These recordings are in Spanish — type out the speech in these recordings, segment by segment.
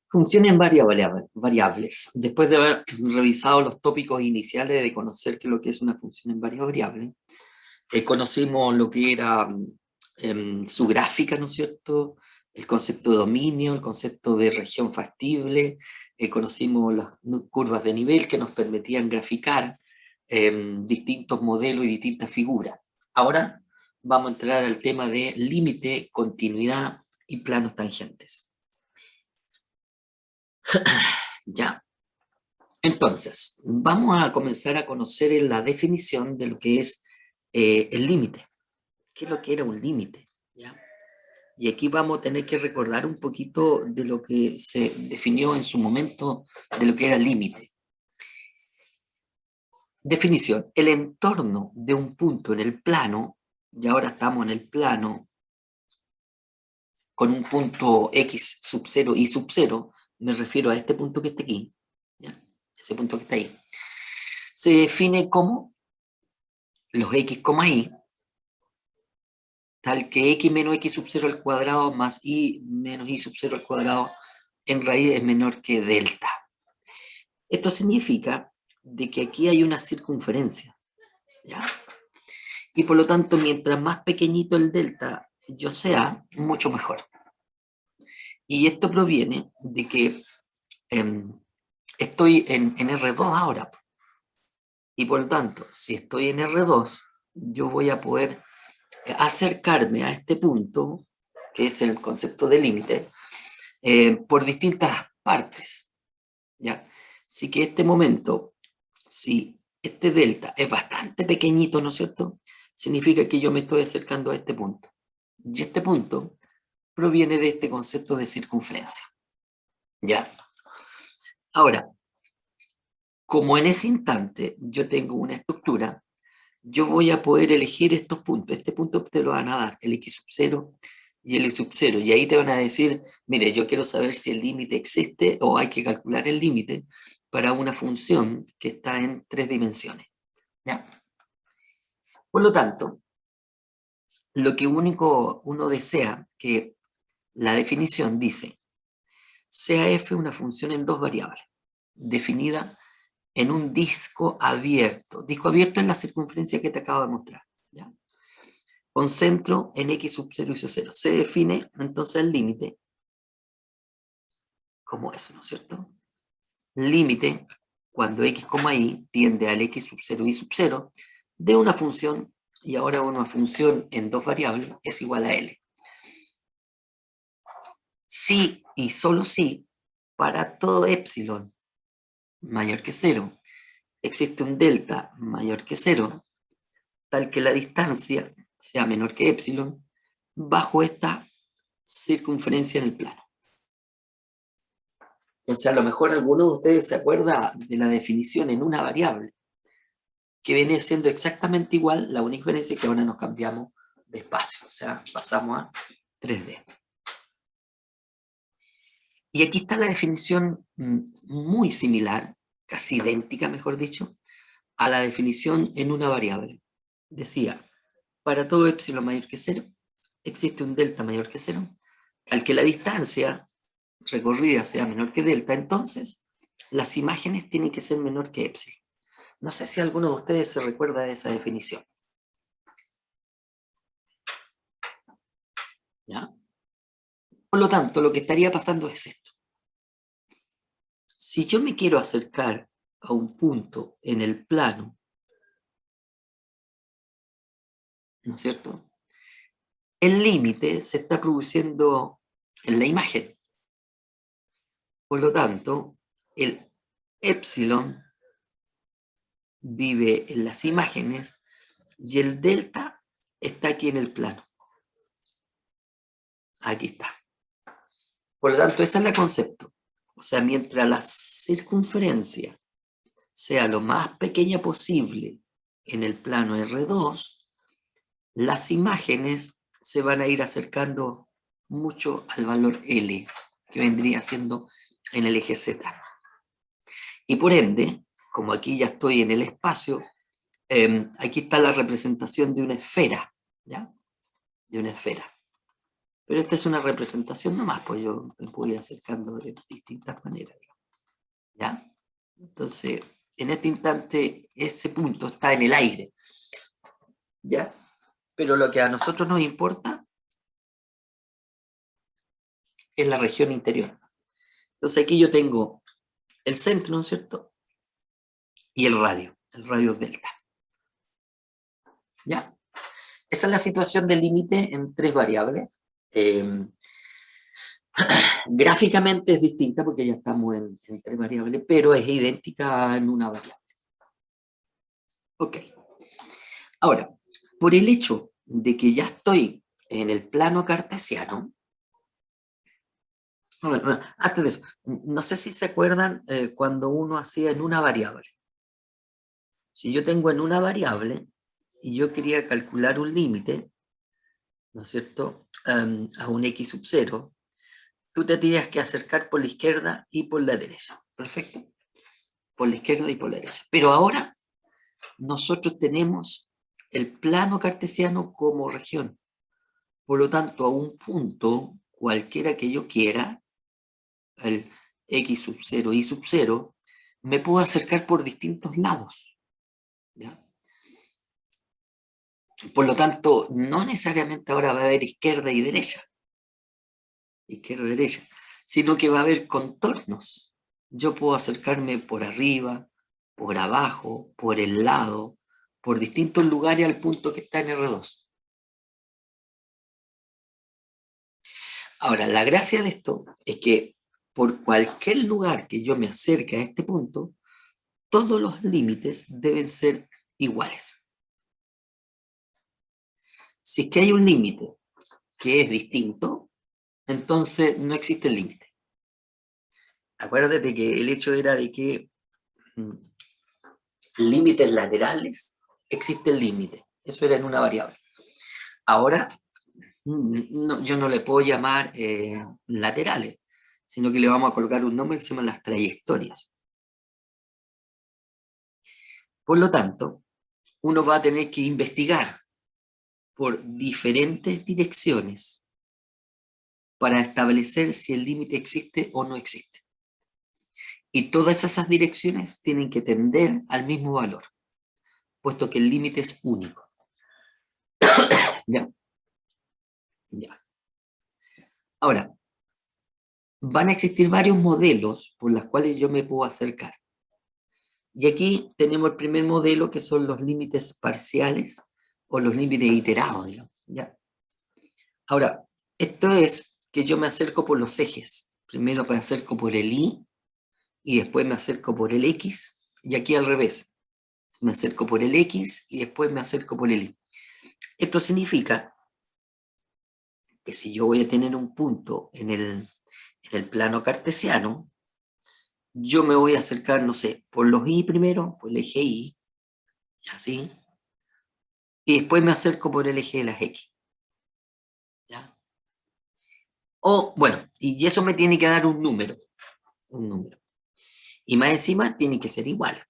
Funciones variables. Después de haber revisado los tópicos iniciales de conocer qué es lo que es una función en variable, conocimos lo que era su gráfica, ¿no es cierto? El concepto de dominio, el concepto de región factible, conocimos las curvas de nivel que nos permitían graficar distintos modelos y distintas figuras. Ahora vamos a entrar al tema de límite, continuidad y planos tangentes. Ya. Entonces, vamos a comenzar a conocer la definición de lo que es el límite. ¿Qué es lo que era un límite? ¿Ya? Y aquí vamos a tener que recordar un poquito de lo que se definió en su momento de lo que era el límite. Definición: el entorno de un punto en el plano, y ahora estamos en el plano con un punto x sub 0 y sub 0, me refiero a este punto que está aquí, ¿ya? Ese punto que está ahí, se define como los x, y, tal que x menos x sub 0 al cuadrado más y menos y sub 0 al cuadrado en raíz es menor que delta. Esto significa de que aquí hay una circunferencia, ¿ya? Y por lo tanto, mientras más pequeñito el delta yo sea, mucho mejor. Y esto proviene de que estoy en R2 ahora. Y por lo tanto, si estoy en R2, yo voy a poder acercarme a este punto, que es el concepto de límite, por distintas partes, ¿ya? Así que este momento, si este delta es bastante pequeñito, ¿no es cierto?, significa que yo me estoy acercando a este punto. Y este punto proviene de este concepto de circunferencia, ¿ya? Ahora, como en ese instante yo tengo una estructura, yo voy a poder elegir estos puntos. Este punto te lo van a dar, el x sub 0 y el y sub 0. Y ahí te van a decir, mire, yo quiero saber si el límite existe o hay que calcular el límite para una función que está en 3 dimensiones. ¿Ya? Por lo tanto, lo que único uno desea, que la definición dice, sea f una función en dos variables, definida en un disco abierto. Disco abierto es la circunferencia que te acabo de mostrar, ¿ya? Con centro en x sub 0 y sub 0. Se define entonces el límite como eso, ¿no es cierto? Límite cuando x, y tiende al x sub 0 y sub 0 de una función, y ahora una función en dos variables es igual a L. Si y solo si para todo epsilon mayor que 0 existe un delta mayor que 0, tal que la distancia sea menor que epsilon, bajo esta circunferencia en el plano. Entonces, a lo mejor alguno de ustedes se acuerda de la definición en una variable, que viene siendo exactamente igual, la única diferencia es que ahora nos cambiamos de espacio, o sea, pasamos a 3D. Y aquí está la definición muy similar, casi idéntica, mejor dicho, a la definición en una variable. Decía, para todo epsilon mayor que 0, existe un delta mayor que 0, al que la distancia recorrida sea menor que delta, entonces las imágenes tienen que ser menor que epsilon. No sé si alguno de ustedes se recuerda de esa definición. ¿Ya? Por lo tanto, lo que estaría pasando es esto. Si yo me quiero acercar a un punto en el plano, ¿no es cierto?, el límite se está produciendo en la imagen. Por lo tanto, el epsilon vive en las imágenes y el delta está aquí en el plano. Aquí está. Por lo tanto, ese es el concepto. O sea, mientras la circunferencia sea lo más pequeña posible en el plano R2, las imágenes se van a ir acercando mucho al valor L, que vendría siendo en el eje Z. Y por ende, como aquí ya estoy en el espacio, aquí está la representación de una esfera, ¿ya? De una esfera. Pero esta es una representación nomás, pues yo me puedo ir acercando de distintas maneras, digamos, ¿ya? Entonces, en este instante, ese punto está en el aire, ¿ya? Pero lo que a nosotros nos importa es la región interior. Entonces aquí yo tengo el centro, ¿no es cierto? Y el radio delta, ¿ya? Esa es la situación del límite en tres variables. Gráficamente es distinta porque ya estamos en tres variables, pero es idéntica en una variable. Ok. Ahora, por el hecho de que ya estoy en el plano cartesiano, bueno, antes de eso, no sé si se acuerdan cuando uno hacía en una variable. Si yo tengo en una variable y yo quería calcular un límite, ¿no es cierto?, a un x sub 0, tú te tienes que acercar por la izquierda y por la derecha. Perfecto. Por la izquierda y por la derecha. Pero ahora nosotros tenemos el plano cartesiano como región. Por lo tanto, a un punto, cualquiera que yo quiera, el x sub 0, y sub 0, me puedo acercar por distintos lados, ¿ya? Por lo tanto, no necesariamente ahora va a haber izquierda y derecha, sino que va a haber contornos. Yo puedo acercarme por arriba, por abajo, por el lado, por distintos lugares al punto que está en R2. Ahora, la gracia de esto es que por cualquier lugar que yo me acerque a este punto, todos los límites deben ser iguales. Si es que hay un límite que es distinto, entonces no existe el límite. Acuérdate que el hecho era de que límites laterales existe el límite. Eso era en una variable. Ahora, no, yo no le puedo llamar laterales, sino que le vamos a colocar un nombre que se llama las trayectorias. Por lo tanto, uno va a tener que investigar por diferentes direcciones para establecer si el límite existe o no existe. Y todas esas direcciones tienen que tender al mismo valor, puesto que el límite es único. ¿Ya? Ya. Ahora, van a existir varios modelos por los cuales yo me puedo acercar. Y aquí tenemos el primer modelo, que son los límites parciales o los límites iterados, digamos, ¿ya? Ahora, esto es que yo me acerco por los ejes. Primero me acerco por el y después me acerco por el x, y aquí al revés. Me acerco por el x y después me acerco por el y. Esto significa que si yo voy a tener un punto en el plano cartesiano, yo me voy a acercar, no sé, por los y primero, por el eje y, así, y después me acerco por el eje de las x. ¿Ya? O, bueno, y eso me tiene que dar un número. Y más encima tiene que ser igual.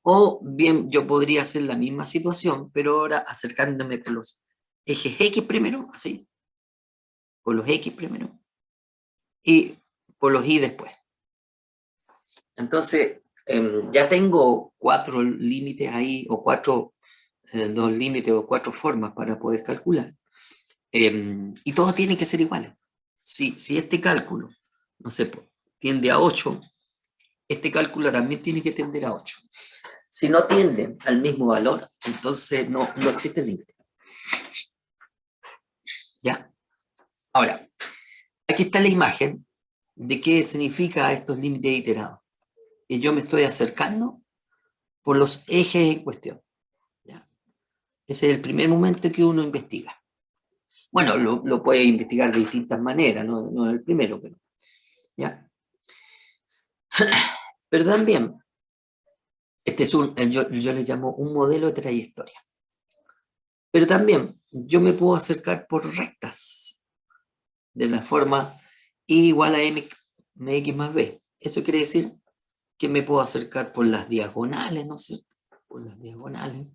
O bien, yo podría hacer la misma situación, pero ahora acercándome por los ejes x primero, así, por los x primero, y por los y después. Entonces, ya tengo cuatro límites ahí, o dos límites o cuatro formas para poder calcular. Y todos tienen que ser iguales. Si este cálculo, no sé, tiende a 8, este cálculo también tiene que tender a 8. Si no tienden al mismo valor, entonces no existe el límite. ¿Ya? Ahora, aquí está la imagen de qué significa estos límites iterados. Que yo me estoy acercando por los ejes en cuestión. ¿Ya? Ese es el primer momento que uno investiga. Bueno, lo puede investigar de distintas maneras, no es el primero, pero, ¿ya? Pero también, este es yo le llamo un modelo de trayectoria. Pero también, yo me puedo acercar por rectas, de la forma y igual a mx más b. Eso quiere decir que me puedo acercar por las diagonales, ¿no es cierto? Por las diagonales,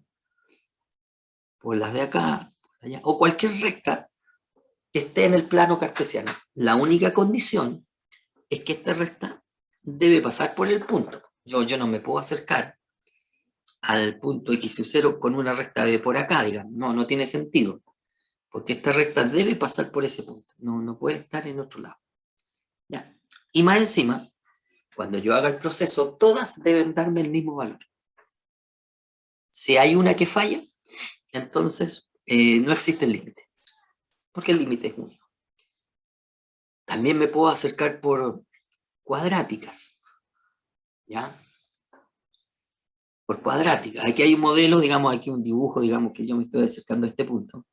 por las de acá, por allá, o cualquier recta que esté en el plano cartesiano. La única condición es que esta recta debe pasar por el punto. Yo no me puedo acercar al punto x sub 0 con una recta b por acá, digamos. No tiene sentido, porque esta recta debe pasar por ese punto. No puede estar en otro lado. ¿Ya? Y más encima, cuando yo haga el proceso, todas deben darme el mismo valor. Si hay una que falla, entonces no existe el límite, porque el límite es único. También me puedo acercar por cuadráticas, ¿ya? Por cuadráticas. Aquí hay un modelo, digamos, aquí un dibujo, digamos, que yo me estoy acercando a este punto,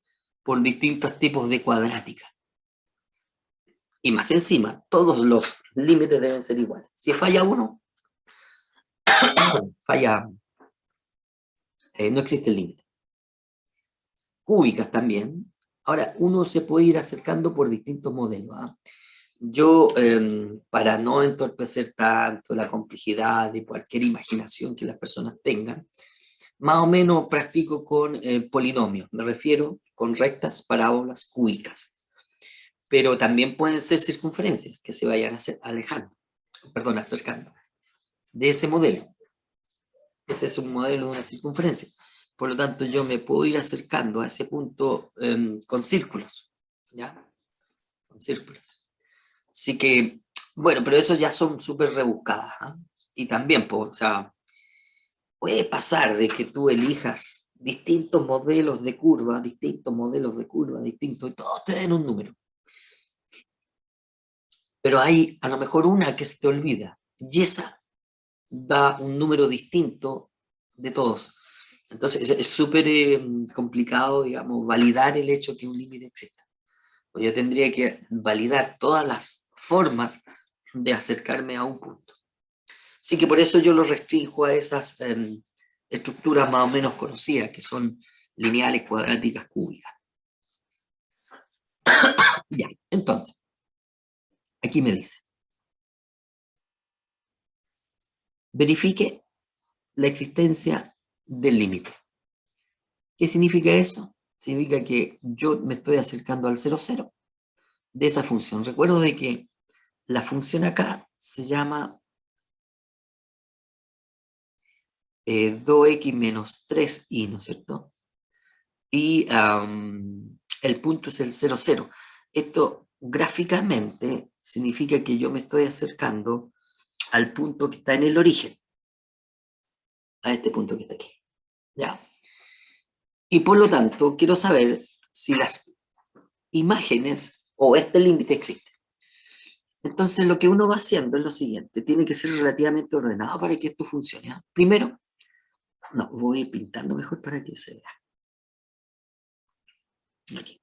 por distintos tipos de cuadrática. Y más encima, todos los límites deben ser iguales. Si falla uno, falla, no existe el límite. Cúbicas también. Ahora, uno se puede ir acercando por distintos modelos. Yo, para no entorpecer tanto la complejidad de cualquier imaginación que las personas tengan, más o menos practico con polinomios, me refiero con rectas parábolas cúbicas, pero también pueden ser circunferencias que se vayan alejando, perdón, acercando de ese modelo. Ese es un modelo de una circunferencia. Por lo tanto, yo me puedo ir acercando a ese punto con círculos, ¿ya? Con círculos. Así que, bueno, pero eso ya son súper rebuscadas, ¿eh? Y también, pues, o sea, puede pasar de que tú elijas distintos modelos de curva, distintos, y todos te den un número. Pero hay a lo mejor una que se te olvida, y esa da un número distinto de todos. Entonces es súper complicado, digamos, validar el hecho que un límite exista. Pues yo tendría que validar todas las formas de acercarme a un punto. Así que por eso yo lo restringo a esas estructuras más o menos conocidas, que son lineales, cuadráticas, cúbicas. Ya, entonces, aquí me dice, verifique la existencia del límite. ¿Qué significa eso? Significa que yo me estoy acercando al 0, 0 de esa función. Recuerdo de que la función acá se llama 2x menos 3y, ¿no es cierto? Y el punto es el 0, 0. Esto gráficamente significa que yo me estoy acercando al punto que está en el origen, a este punto que está aquí. ¿Ya? Y por lo tanto, quiero saber si las imágenes o este límite existe. Entonces, lo que uno va haciendo es lo siguiente, tiene que ser relativamente ordenado para que esto funcione. ¿Ah? Primero, no, voy pintando mejor para que se vea. Aquí.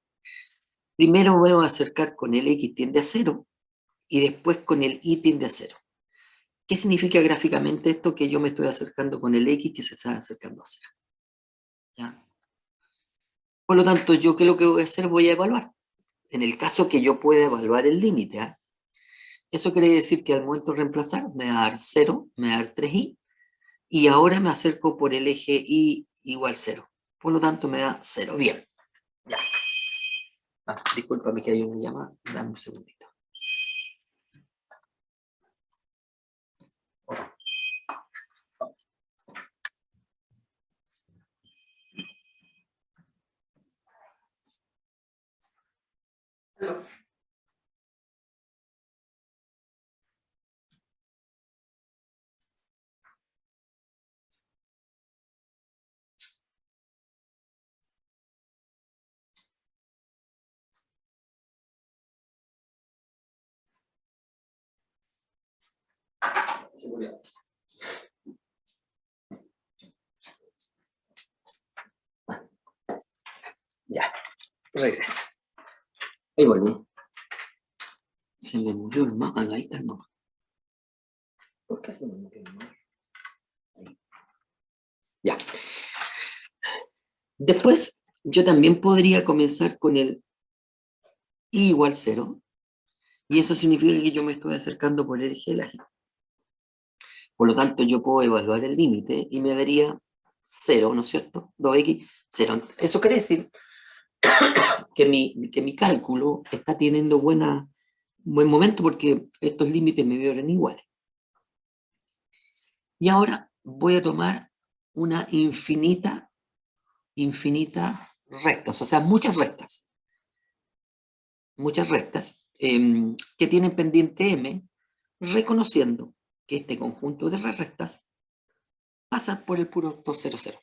Primero voy a acercar con el x tiende a 0 y después con el y tiende a 0. ¿Qué significa gráficamente esto? Que yo me estoy acercando con el x que se está acercando a 0. ¿Ya? Por lo tanto, ¿yo qué es lo que voy a hacer? Voy a evaluar. En el caso que yo pueda evaluar el límite, ¿eh? Eso quiere decir que al momento de reemplazar me va a dar 0, me va a dar 3y, y ahora me acerco por el eje y igual 0. Por lo tanto me da 0. Bien. Ya. Discúlpame que hay una llamada. Dame un segundito. Hello. Seguridad. Ya, regreso. Ahí volví. Se me murió el mapa, ahí está el mapa. ¿Por qué se me murió el mapa? Ahí. Ya. Después, yo también podría comenzar con el y igual 0, y eso significa que yo me estoy acercando por el eje de la y. Por lo tanto, yo puedo evaluar el límite y me daría 0, ¿no es cierto? 2x, 0. Eso quiere decir que mi cálculo está teniendo buen momento porque estos límites me dieron iguales. Y ahora voy a tomar una infinita rectas, o sea, muchas rectas que tienen pendiente m, reconociendo que este conjunto de rectas pasa por el punto 0, 0.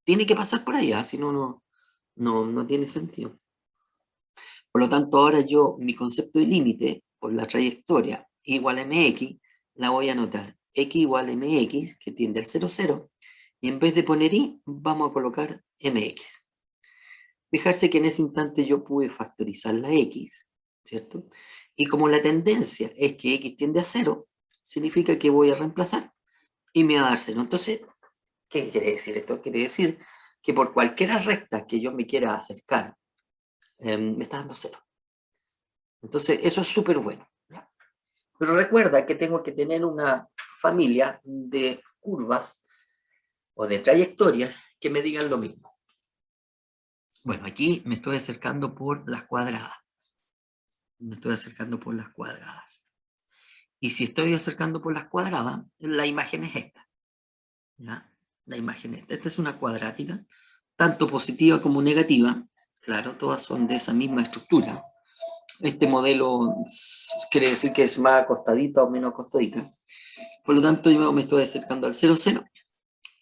Tiene que pasar por allá, si no, no tiene sentido. Por lo tanto, ahora yo, mi concepto de límite por la trayectoria igual a mx, la voy a anotar x igual a mx, que tiende al 0, 0, y en vez de poner y, vamos a colocar mx. Fijarse que en ese instante yo pude factorizar la x, ¿cierto? Y como la tendencia es que x tiende a 0, significa que voy a reemplazar y me va a dar 0. Entonces, ¿qué quiere decir esto? Quiere decir que por cualquier recta que yo me quiera acercar, me está dando 0. Entonces, eso es súper bueno, ¿ya? Pero recuerda que tengo que tener una familia de curvas o de trayectorias que me digan lo mismo. Bueno, aquí me estoy acercando por las cuadradas. Me estoy acercando por las cuadradas. Y si estoy acercando por las cuadradas, la imagen es esta, ¿ya? La imagen es esta. Esta es una cuadrática, tanto positiva como negativa. Claro, todas son de esa misma estructura. Este modelo quiere decir que es más acostadita o menos acostadita. Por lo tanto, yo me estoy acercando al 0, 0.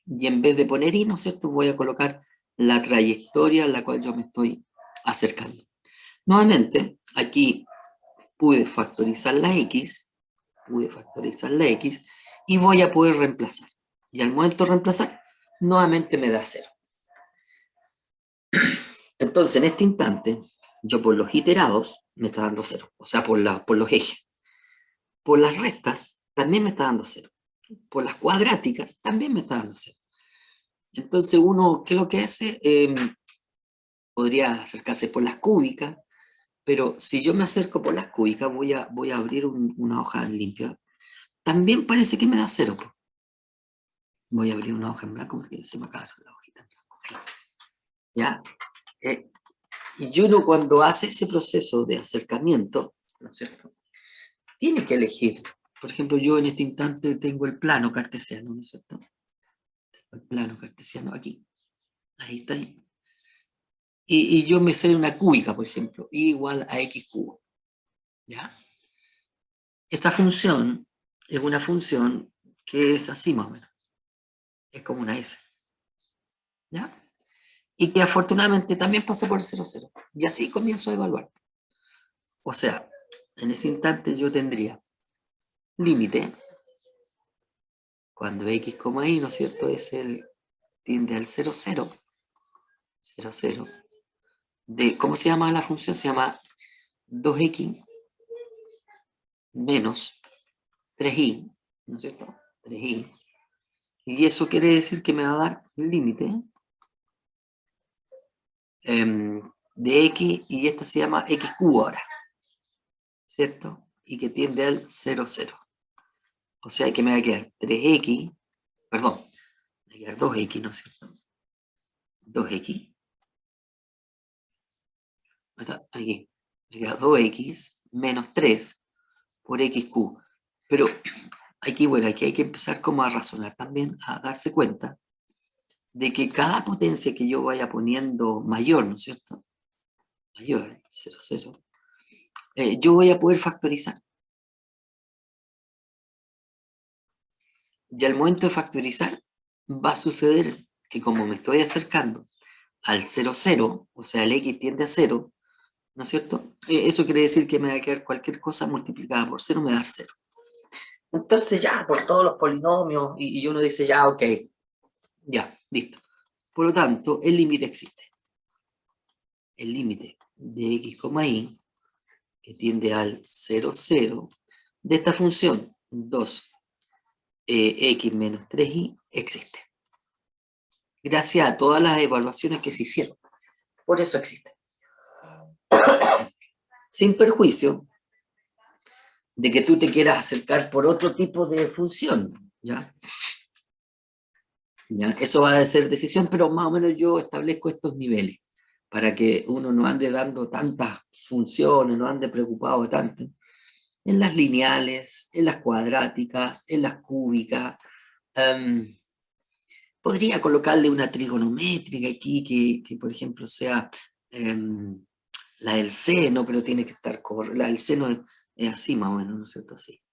Y en vez de poner i, ¿no es cierto?, voy a colocar la trayectoria a la cual yo me estoy acercando. Nuevamente, aquí pude factorizar la x, y voy a poder reemplazar. Y al momento de reemplazar, nuevamente me da 0. Entonces, en este instante, yo por los iterados me está dando 0, o sea, por los ejes. Por las rectas, también me está dando 0. Por las cuadráticas, también me está dando 0. Entonces, uno, ¿qué es lo que hace? Podría acercarse por las cúbicas, pero si yo me acerco por las cúbicas, voy a abrir una hoja limpia. También parece que me da 0. Voy a abrir una hoja en blanco porque se me acaba la hojita en blanco. ¿Ya? Y uno cuando hace ese proceso de acercamiento, ¿no es cierto?, tiene que elegir. Por ejemplo, yo en este instante tengo el plano cartesiano, ¿no es cierto? Tengo el plano cartesiano aquí. Ahí está. Y yo me sé una cúbica, por ejemplo, y igual a x cubo. ¿Ya? Esa función es una función que es así más o menos. Es como una S. ¿Ya? Y que afortunadamente también pasa por 0, 0. Y así comienzo a evaluar. O sea, en ese instante yo tendría límite, cuando x, y, ¿no es cierto?, tiende al 0, 0, 0, 0, ¿cómo se llama la función? Se llama 2x menos 3y, ¿no es cierto? 3y. Y eso quiere decir que me va a dar límite de x, y esta se llama x cubo ahora, ¿cierto? Y que tiende al 0, 0. O sea que me va a quedar 3x, perdón, me va a quedar 2x, ¿no es cierto? 2x, aquí, me queda 2x menos 3 por xq. Pero aquí, bueno, aquí hay que empezar como a razonar también, a darse cuenta de que cada potencia que yo vaya poniendo mayor, ¿no es cierto?, mayor, 0, 0, yo voy a poder factorizar. Y al momento de factorizar, va a suceder que como me estoy acercando al 0, 0, o sea, el x tiende a 0, ¿no es cierto? Eso quiere decir que me va a quedar cualquier cosa multiplicada por 0, me da 0. Entonces ya, por todos los polinomios, y uno dice ya, ok, ya, listo. Por lo tanto, el límite existe. El límite de x, y, que tiende al 0, 0, de esta función 2x menos 3y existe. Gracias a todas las evaluaciones que se hicieron. Por eso existe. Sin perjuicio de que tú te quieras acercar por otro tipo de función, ¿ya? ¿Ya? Eso va a ser decisión, pero más o menos yo establezco estos niveles. para que uno no ande dando tantas funciones, no ande preocupado de tanto, en las lineales, en las cuadráticas, en las cúbicas. Podría colocarle una trigonométrica aquí que por ejemplo, sea la del seno, pero tiene que estar la del seno es así más o menos, ¿no es cierto? Así.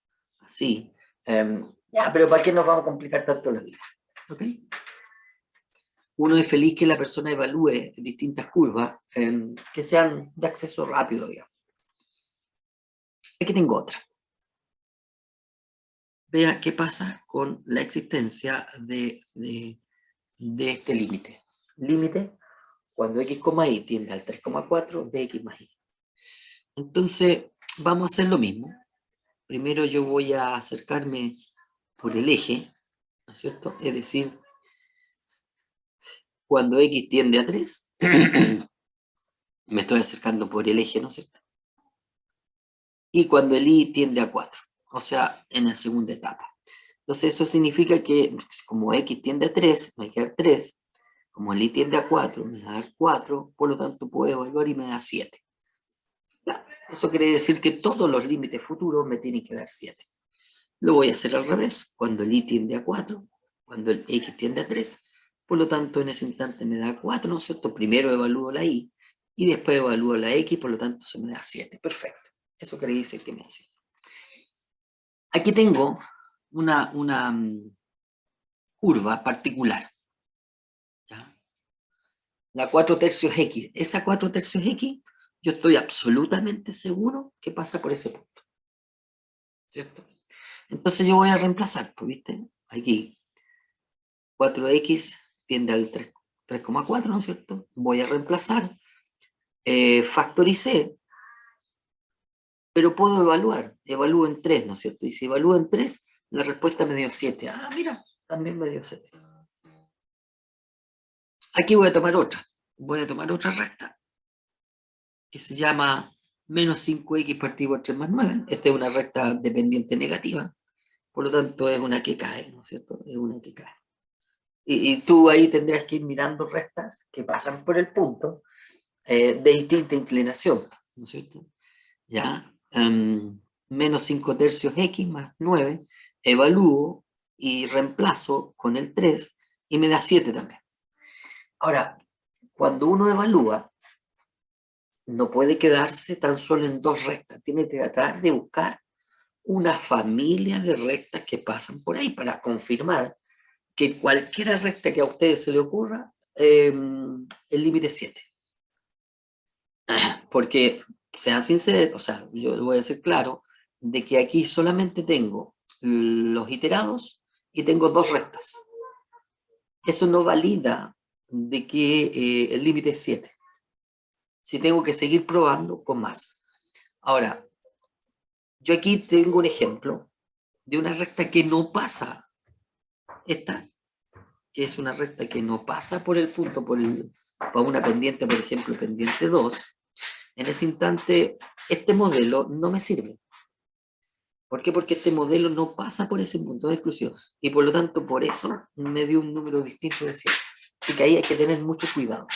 Así. Ya, pero ¿para qué nos vamos a complicar tanto la vida? ¿Ok? Uno es feliz que la persona evalúe distintas curvas que sean de acceso rápido, digamos. Aquí tengo otra. Vea qué pasa con la existencia de este límite. Límite cuando x, y tiende al 3,4 de x más y. Entonces, vamos a hacer lo mismo. Primero yo voy a acercarme por el eje, ¿no es cierto? Es decir, cuando x tiende a 3, me estoy acercando por el eje, ¿no es cierto? Y cuando el y tiende a 4, o sea, en la segunda etapa. Entonces eso significa que como x tiende a 3, me va a quedar 3, como el y tiende a 4, me va a dar 4, por lo tanto puedo evaluar y me da 7. Ya, eso quiere decir que todos los límites futuros me tienen que dar 7. Lo voy a hacer al revés, cuando el y tiende a 4, cuando el x tiende a 3, por lo tanto en ese instante me da 4, ¿no es cierto? Primero evalúo la y después evalúo la x, por lo tanto se me da 7. Perfecto. Eso quiere decir que me da 7. Aquí tengo una curva particular. ¿Ya? La 4 tercios x. Esa 4 tercios x, yo estoy absolutamente seguro que pasa por ese punto. ¿Cierto? Entonces yo voy a reemplazar, pues, ¿viste? Aquí 4x tiende al 3,4, ¿no es cierto? Voy a reemplazar, factoricé, pero puedo evaluar. Evalúo en 3, ¿no es cierto? Y si evalúo en 3, la respuesta me dio 7. Ah, mira, también me dio 7. Aquí voy a tomar otra. Voy a tomar otra recta que se llama menos 5x partido por 3 más 9. Esta es una recta dependiente negativa. Por lo tanto, es una que cae, ¿no es cierto? Es una que cae. Y tú ahí tendrás que ir mirando rectas que pasan por el punto de distinta inclinación, ¿no es cierto? Ya, menos 5 tercios x más 9, evalúo y reemplazo con el 3 y me da 7 también. Ahora, cuando uno evalúa, no puede quedarse tan solo en dos rectas, tiene que tratar de buscar una familia de rectas que pasan por ahí para confirmar que cualquier recta que a ustedes se le ocurra, el límite es 7. Porque, sean sinceros, o sea, yo voy a ser claro, de que aquí solamente tengo los iterados y tengo dos rectas. Eso no valida de que el límite es 7. Si tengo que seguir probando con más. Ahora, yo aquí tengo un ejemplo de una recta que no pasa, esta, que es una recta que no pasa por el punto, por una pendiente, por ejemplo, pendiente 2. En ese instante, este modelo no me sirve. ¿Por qué? Porque este modelo no pasa por ese punto de exclusión. Y por lo tanto, por eso me dio un número distinto de 7. Así que ahí hay que tener mucho cuidado.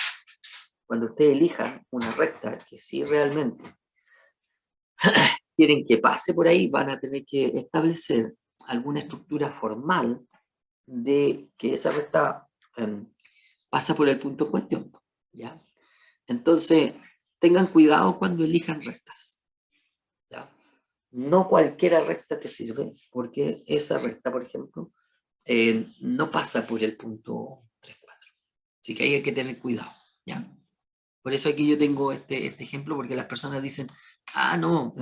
Cuando ustedes elijan una recta que sí realmente quieren que pase por ahí, van a tener que establecer alguna estructura formal de que esa recta pasa por el punto en cuestión. ¿Ya? Entonces, tengan cuidado cuando elijan rectas. ¿Ya? No cualquiera recta te sirve, porque esa recta, por ejemplo, no pasa por el punto 3,4. Así que ahí hay que tener cuidado. ¿Ya? Por eso aquí yo tengo este ejemplo, porque las personas dicen, ah, no,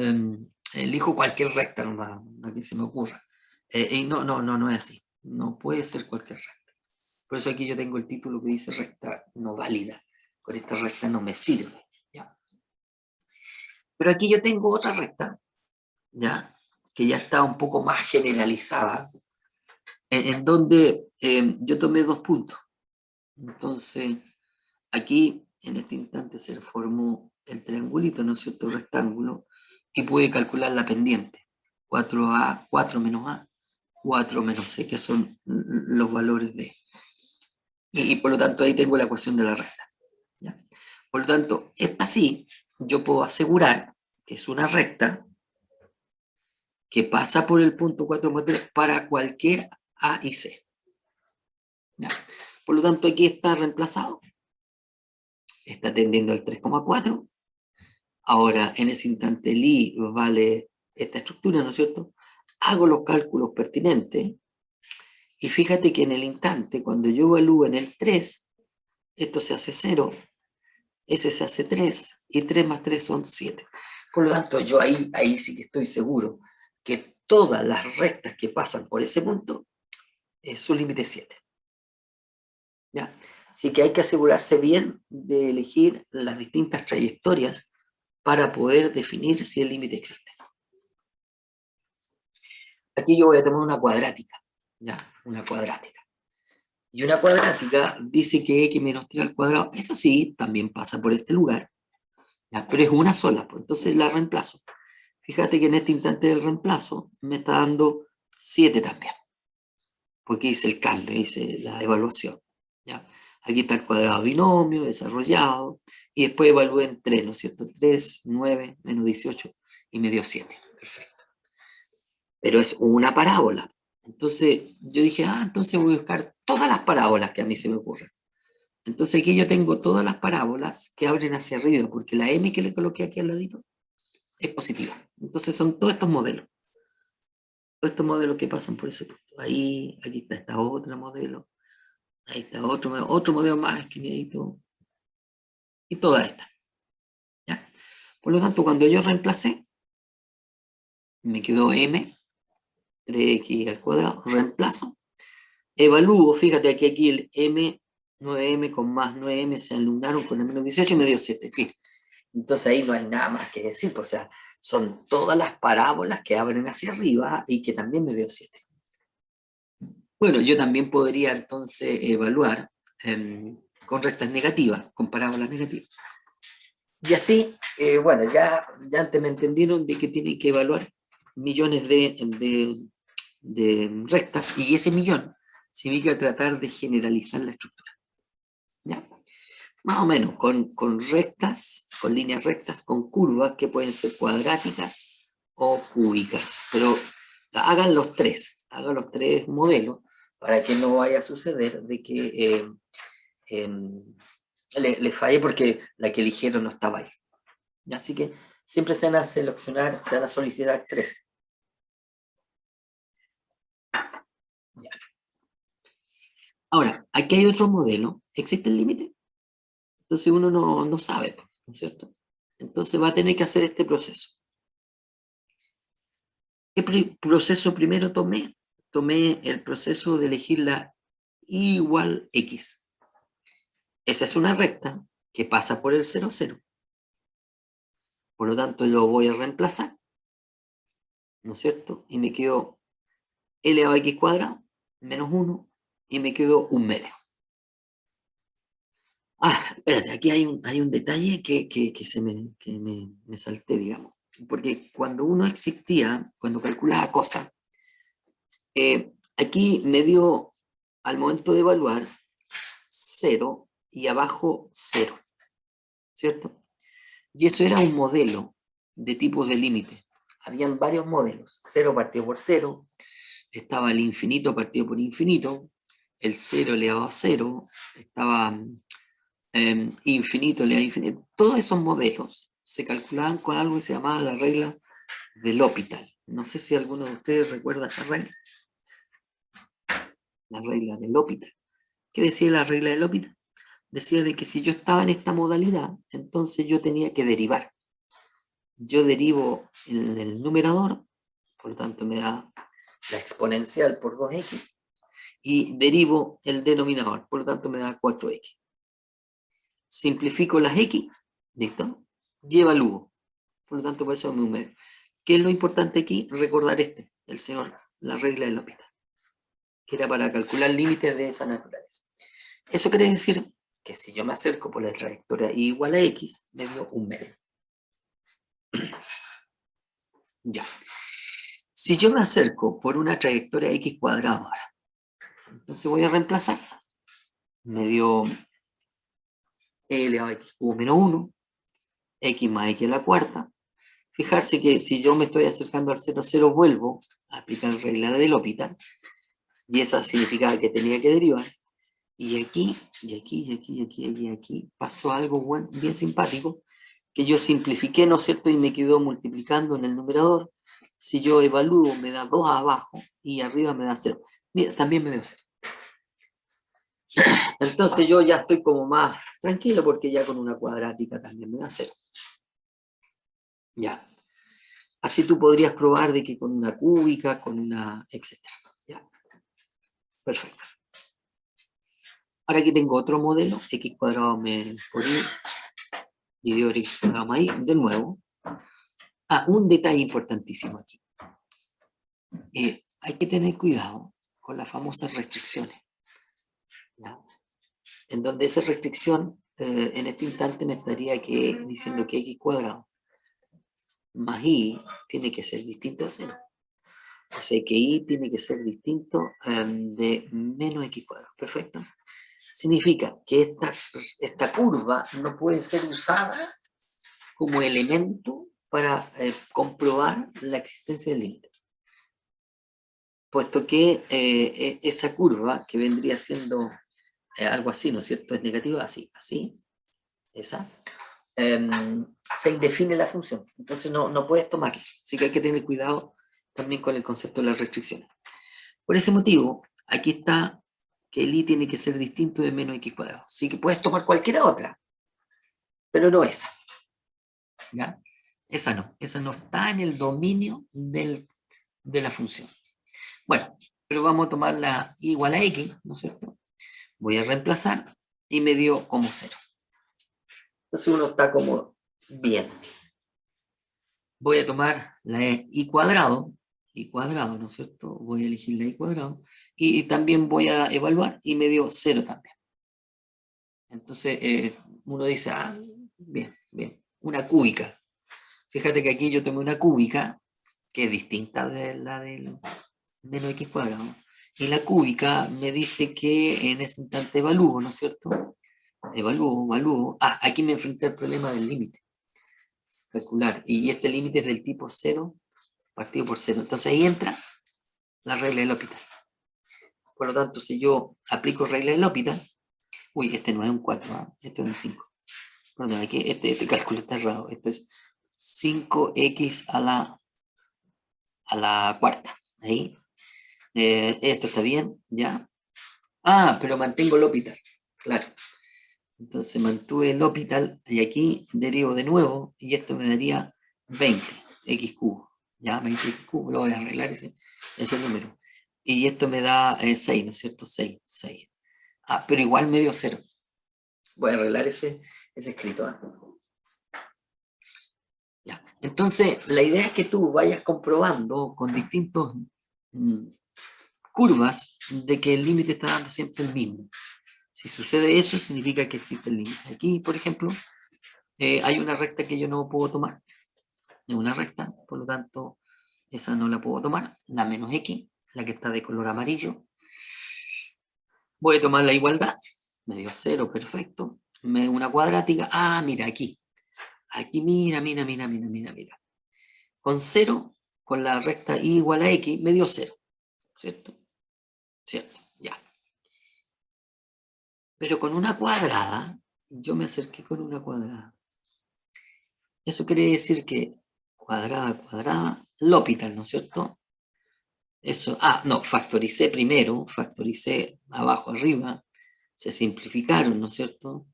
elijo cualquier recta nomás, no que se me ocurra. Y no es así. No puede ser cualquier recta. Por eso aquí yo tengo el título que dice recta no válida. Con esta recta no me sirve. ¿Ya? Pero aquí yo tengo otra recta, ¿ya? Que ya está un poco más generalizada, en donde yo tomé dos puntos. Entonces, aquí, en este instante, se formó el triangulito, ¿no es cierto?, el rectángulo, y pude calcular la pendiente. 4a, 4 menos a, 4 menos c, que son los valores de. Y por lo tanto ahí tengo la ecuación de la recta. ¿Ya? Por lo tanto, esta sí, yo puedo asegurar que es una recta que pasa por el punto 4,3 para cualquier A y C. ¿Ya? Por lo tanto, aquí está reemplazado. Está tendiendo al 3,4. Ahora, en ese instante, el I vale esta estructura, ¿no es cierto? Hago los cálculos pertinentes y fíjate que en el instante, cuando yo evalúo en el 3, esto se hace 0, ese se hace 3 y 3 más 3 son 7. Por lo tanto, yo ahí sí que estoy seguro que todas las rectas que pasan por ese punto, su límite es 7. ¿Ya? Así que hay que asegurarse bien de elegir las distintas trayectorias para poder definir si el límite existe. Aquí yo voy a tomar una cuadrática, ¿ya? Una cuadrática. Y una cuadrática dice que x menos 3 al cuadrado, eso sí, también pasa por este lugar, ¿ya? Pero es una sola, pues entonces la reemplazo. Fíjate que en este instante del reemplazo me está dando 7 también, porque hice el cambio, hice la evaluación, ¿ya? Aquí está el cuadrado binomio desarrollado, y después evalué en 3, ¿no es cierto? 3, 9, menos 18, y me dio 7. Perfecto. Pero es una parábola. Entonces yo dije, entonces voy a buscar todas las parábolas que a mí se me ocurren. Entonces aquí yo tengo todas las parábolas que abren hacia arriba, porque la m que le coloqué aquí al ladito es positiva. Entonces son todos estos modelos que pasan por ese punto. Ahí, aquí está esta otra modelo, ahí está otro modelo más que necesito, y toda esta. ¿Ya? Por lo tanto, cuando yo reemplacé, me quedó m, 3x al cuadrado, reemplazo, evalúo, fíjate que aquí el m, 9m con más 9m se alumnaron con el menos 18 y me dio 7, fin. Entonces ahí no hay nada más que decir, pues, o sea, son todas las parábolas que abren hacia arriba y que también me dio 7. Bueno, yo también podría entonces evaluar con rectas negativas, con parábolas negativas. Y así, bueno, ya antes me entendieron de que tienen que evaluar millones de rectas, y ese millón significa tratar de generalizar la estructura. ¿Ya? Más o menos, con rectas, con líneas rectas, con curvas que pueden ser cuadráticas o cúbicas. Pero hagan los tres modelos para que no vaya a suceder de que le falle porque la que eligieron no estaba ahí. Así que siempre se van a seleccionar, se van a solicitar 3. Ya. Ahora, aquí hay otro modelo. ¿Existe el límite? Entonces uno no sabe, ¿no es cierto? Entonces va a tener que hacer este proceso. ¿Qué proceso primero tomé? Tomé el proceso de elegir la y igual x. Esa es una recta que pasa por el 0, 0. Por lo tanto, lo voy a reemplazar, ¿no es cierto? Y me quedo elevado a x cuadrado menos 1 y me quedo un medio. Espérate, aquí hay un detalle que me salté, digamos. Porque cuando uno existía, cuando calculaba cosas, aquí me dio, al momento de evaluar, 0 y abajo 0, ¿cierto? Y eso era un modelo de tipos de límite. Habían varios modelos. 0 partido por 0, estaba el infinito partido por infinito, el 0 elevado a 0, estaba infinito elevado a infinito. Todos esos modelos se calculaban con algo que se llamaba la regla de L'Hopital. No sé si alguno de ustedes recuerda esa regla. La regla de L'Hopital. ¿Qué decía la regla de L'Hopital? Decía de que si yo estaba en esta modalidad, entonces yo tenía que derivar. Yo derivo en el numerador, por lo tanto me da la exponencial por 2x, y derivo el denominador, por lo tanto me da 4x. Simplifico las x, ¿listo? Y evalúo, por lo tanto por eso me un medio. ¿Qué es lo importante aquí? Recordar la regla de L'Hopital, que era para calcular límites de esa naturaleza. Eso quiere decir que si yo me acerco por la trayectoria y igual a x, me dio un medio. Ya. Si yo me acerco por una trayectoria x cuadrado ahora, entonces voy a reemplazar. Me dio e elevado a x cubo menos 1, x más x a la cuarta. Fijarse que si yo me estoy acercando al 0, 0, vuelvo a aplicar la regla de L'Hopital, y eso significaba que tenía que derivar. Y aquí, y aquí, y aquí, y aquí, y aquí, pasó algo bien simpático, que yo simplifiqué, ¿no es cierto? Y me quedó multiplicando en el numerador. Si yo evalúo, me da 2 abajo y arriba me da 0. Mira, también me dio 0. Entonces yo ya estoy como más tranquilo porque ya con una cuadrática también me da 0. Ya. Así tú podrías probar de que con una cúbica, con una, etcétera. Ya. Perfecto. Ahora aquí tengo otro modelo, x cuadrado por y, y de x cuadrado más y, de nuevo. Un detalle importantísimo aquí. Hay que tener cuidado con las famosas restricciones. ¿Ya? En donde esa restricción, en este instante me estaría diciendo que x cuadrado más y tiene que ser distinto a 0. O sea que y tiene que ser distinto de menos x cuadrado. Perfecto. Significa que esta curva no puede ser usada como elemento para comprobar la existencia del límite. Puesto que esa curva, que vendría siendo algo así, ¿no es cierto? Es negativa, así, esa, se indefine la función. Entonces no puedes tomarla. Así que hay que tener cuidado también con el concepto de las restricciones. Por ese motivo, aquí está que el i tiene que ser distinto de menos x cuadrado. Así que puedes tomar cualquiera otra, pero no esa. ¿Ya? Esa no está en el dominio de la función. Bueno, pero vamos a tomar la i igual a x, ¿no es cierto? Voy a reemplazar y me dio como 0. Entonces uno está como bien. Voy a tomar la i cuadrado, ¿no es cierto? Voy a elegir la i cuadrado y también voy a evaluar y me dio 0 también. Entonces uno dice, bien, una cúbica. Fíjate que aquí yo tomé una cúbica que es distinta de la del menos x cuadrado. Y la cúbica me dice que en ese instante evalúo, ¿no es cierto? Evalúo. Aquí me enfrenté al problema del límite. Calcular. Y este límite es del tipo 0 partido por 0. Entonces ahí entra la regla de L'Hopital. Por lo tanto, si yo aplico regla de L'Hopital, este no es un 4, este es un 5. Perdón, aquí este cálculo está errado. Esto es 5x a la cuarta. Ahí. Esto está bien, ¿ya? Pero mantengo L'Hopital. Claro. Entonces mantuve L'Hopital y aquí derivo de nuevo y esto me daría 20x cubo. Ya, 20x cubo, lo voy a arreglar ese número. Y esto me da 6, ¿no es cierto? 6. Pero igual me dio 0. Voy a arreglar ese escrito. Ya. Entonces, la idea es que tú vayas comprobando con distintos curvas de que el límite está dando siempre el mismo. Si sucede eso, significa que existe el límite. Aquí, por ejemplo, hay una recta que yo no puedo tomar. Es una recta, por lo tanto, esa no la puedo tomar. La menos x, la que está de color amarillo. Voy a tomar la igualdad. Me dio 0, perfecto. Una cuadrática. Mira, aquí. Aquí, mira. Con 0, con la recta y igual a x, me dio 0. ¿Cierto? Cierto, ya. Pero con una cuadrada, yo me acerqué con una cuadrada. Eso quiere decir que cuadrada, L'Hopital, ¿no es cierto? Eso, no, factoricé primero, factoricé abajo, arriba, se simplificaron, ¿no es cierto?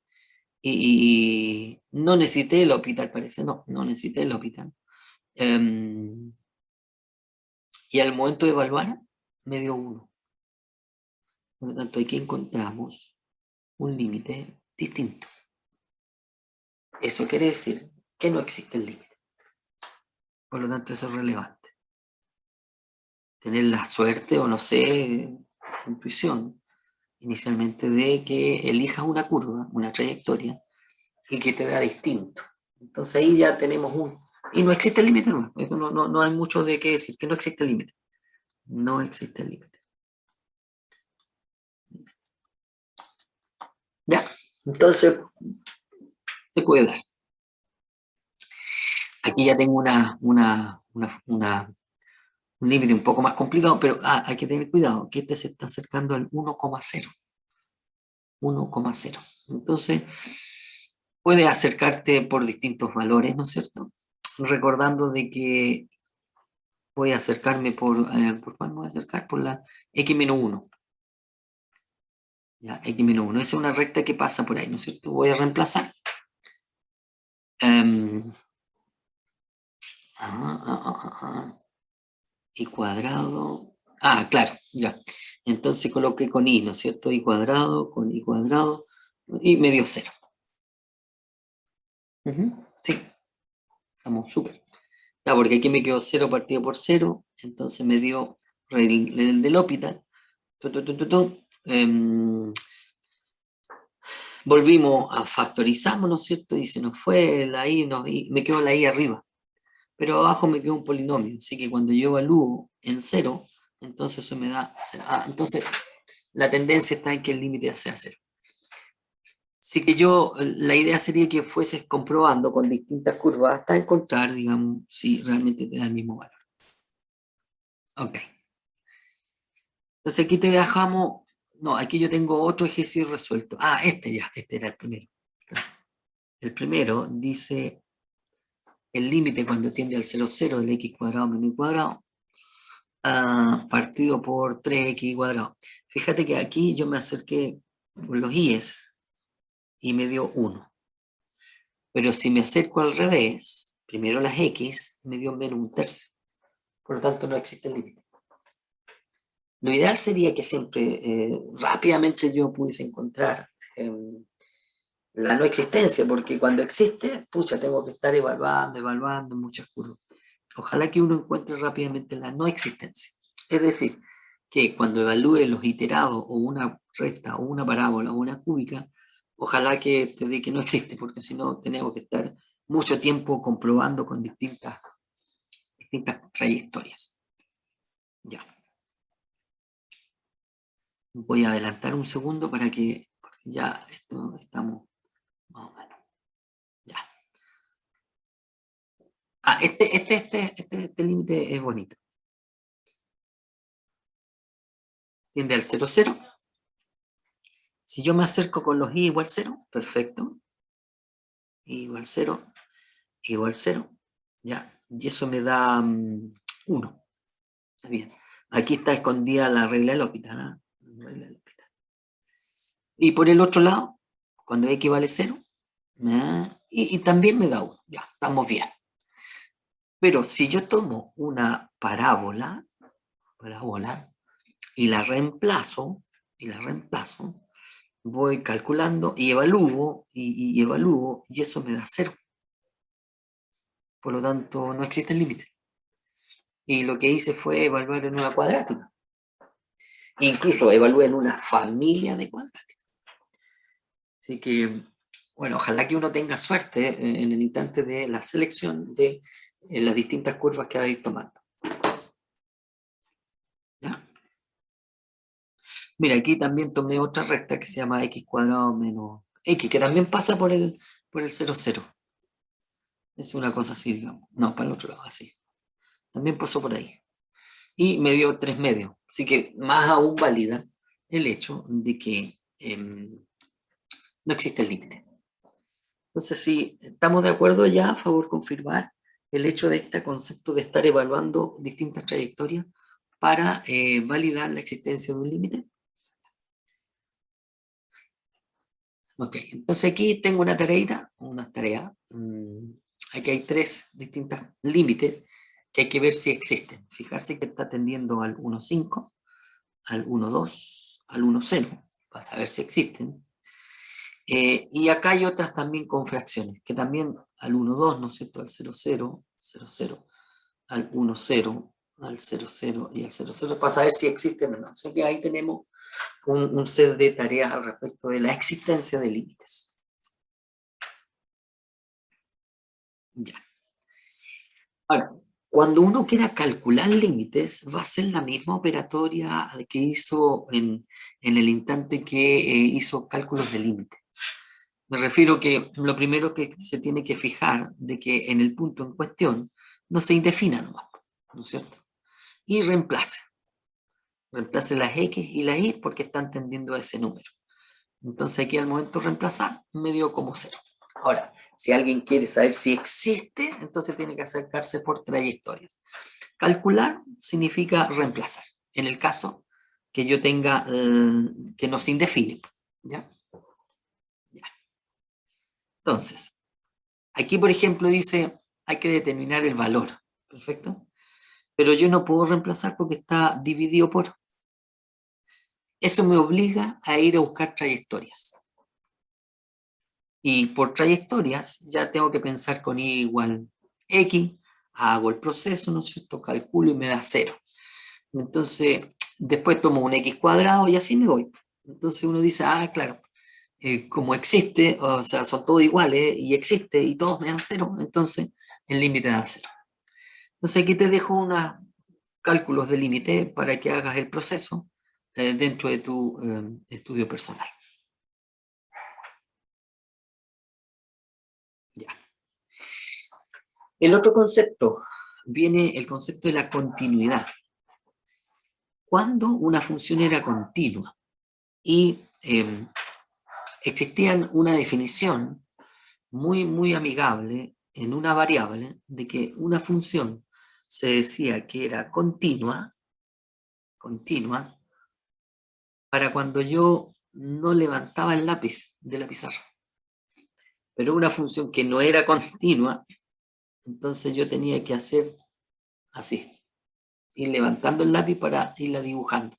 Y no necesité el L'Hopital, parece, no necesité el L'Hopital. Y al momento de evaluar, me dio 1. Por lo tanto, aquí encontramos un límite distinto. Eso quiere decir que no existe el límite. Por lo tanto, eso es relevante. Tener la suerte, o no sé, intuición, inicialmente de que elijas una curva, una trayectoria, y que te da distinto. Entonces ahí ya tenemos y no existe el límite, no hay mucho de qué decir, que no existe el límite. No existe el límite. Ya, entonces te puede dar. Aquí ya tengo un límite un poco más complicado, pero hay que tener cuidado, que este se está acercando al 1,0. 1,0. Entonces, puedes acercarte por distintos valores, ¿no es cierto? Recordando de que voy a acercarme ¿por cuál me voy a acercar? Por la x-1. Ya, x-1. Esa es una recta que pasa por ahí, ¿no es cierto? Voy a reemplazar. Em, y cuadrado. Claro, ya. Entonces coloqué con i, ¿no es cierto? I cuadrado con i cuadrado y me dio 0. Sí, estamos súper. Ya, porque aquí me quedó 0 partido por 0, entonces me dio el del L'Hopital. Volvimos a factorizamos, ¿no es cierto? Y se nos fue la i, me quedó la i arriba. Pero abajo me quedó un polinomio, así que cuando yo evalúo en 0, entonces eso me da 0. Entonces la tendencia está en que el límite sea 0. Así que la idea sería que fueses comprobando con distintas curvas hasta encontrar, digamos, si realmente te da el mismo valor. Ok. Entonces aquí te dejamos, no, aquí yo tengo otro ejercicio resuelto. Este era el primero. El primero dice el límite cuando tiende al 0, 0 del x cuadrado menos y cuadrado, partido por 3x cuadrado. Fíjate que aquí yo me acerqué por los i's y me dio 1. Pero si me acerco al revés, primero las x, me dio menos un tercio. Por lo tanto, no existe el límite. Lo ideal sería que siempre, rápidamente yo pudiese encontrar la no existencia, porque cuando existe, pucha, tengo que estar evaluando muchas curvas. Ojalá que uno encuentre rápidamente la no existencia. Es decir, que cuando evalúe los iterados o una recta o una parábola o una cúbica, ojalá que te dé que no existe, porque si no tenemos que estar mucho tiempo comprobando con distintas trayectorias. Ya. Voy a adelantar un segundo para que ya estamos más o menos. Ya. Este límite es bonito. Tiende al 0, 0. Si yo me acerco con los i igual 0, perfecto. I igual 0, igual 0. Ya. Y eso me da 1. Está bien. Aquí está escondida la regla del L'Hopital. Y por el otro lado, cuando x vale 0, y también me da 1. Ya, estamos bien. Pero si yo tomo una parábola y la reemplazo, voy calculando y evalúo, y eso me da 0. Por lo tanto, no existe el límite. Y lo que hice fue evaluar en una cuadrática. Incluso evalué en una familia de cuadráticas. Así que, bueno, ojalá que uno tenga suerte en el instante de la selección de las distintas curvas que va a ir tomando. ¿Ya? Mira, aquí también tomé otra recta que se llama x cuadrado menos x, que también pasa por el 0, 0. Es una cosa así, digamos. No, para el otro lado, así. También pasó por ahí. Y me dio 3 medios. Así que más aún valida el hecho de que no existe el límite. Entonces, si estamos de acuerdo ya, a favor confirmar el hecho de este concepto de estar evaluando distintas trayectorias para validar la existencia de un límite. Ok, entonces aquí tengo una tarea. Aquí hay 3 distintos límites que hay que ver si existen. Fijarse que está tendiendo al 1,5, al 1,2, al 1,0, para saber si existen. Y acá hay otras también con fracciones, que también al 1,2, ¿no es cierto? Al 0,0, 0,0, al 1,0, al 0,0 y al 0,0, para saber si existen o no. Así que ahí tenemos un set de tareas al respecto de la existencia de límites. Ya. Ahora, cuando uno quiera calcular límites, va a ser la misma operatoria que hizo en el instante que hizo cálculos de límite. Me refiero que lo primero que se tiene que fijar de que en el punto en cuestión no se indefina nomás, ¿no es cierto? Y reemplace. Reemplace las X y las Y porque están tendiendo a ese número. Entonces aquí al momento de reemplazar me dio como 0. Ahora, si alguien quiere saber si existe, entonces tiene que acercarse por trayectorias. Calcular significa reemplazar. En el caso que yo tenga, que no se indefine. ¿Ya? Ya. Entonces, aquí por ejemplo dice, hay que determinar el valor. Perfecto. Pero yo no puedo reemplazar porque está dividido por. Eso me obliga a ir a buscar trayectorias. Y por trayectorias ya tengo que pensar con y igual X, hago el proceso, ¿no es cierto? Calculo y me da 0. Entonces, después tomo un X cuadrado y así me voy. Entonces uno dice, ah, claro, como existe, o sea, son todos iguales y existe y todos me dan 0, entonces el límite da 0. Entonces aquí te dejo unos cálculos de límite para que hagas el proceso dentro de tu estudio personal. Ya. El otro concepto, viene el concepto de la continuidad. Cuando una función era continua y existía una definición muy amigable en una variable de que una función se decía que era continua para cuando yo no levantaba el lápiz de la pizarra. Pero una función que no era continua, entonces yo tenía que hacer así, ir levantando el lápiz para irla dibujando.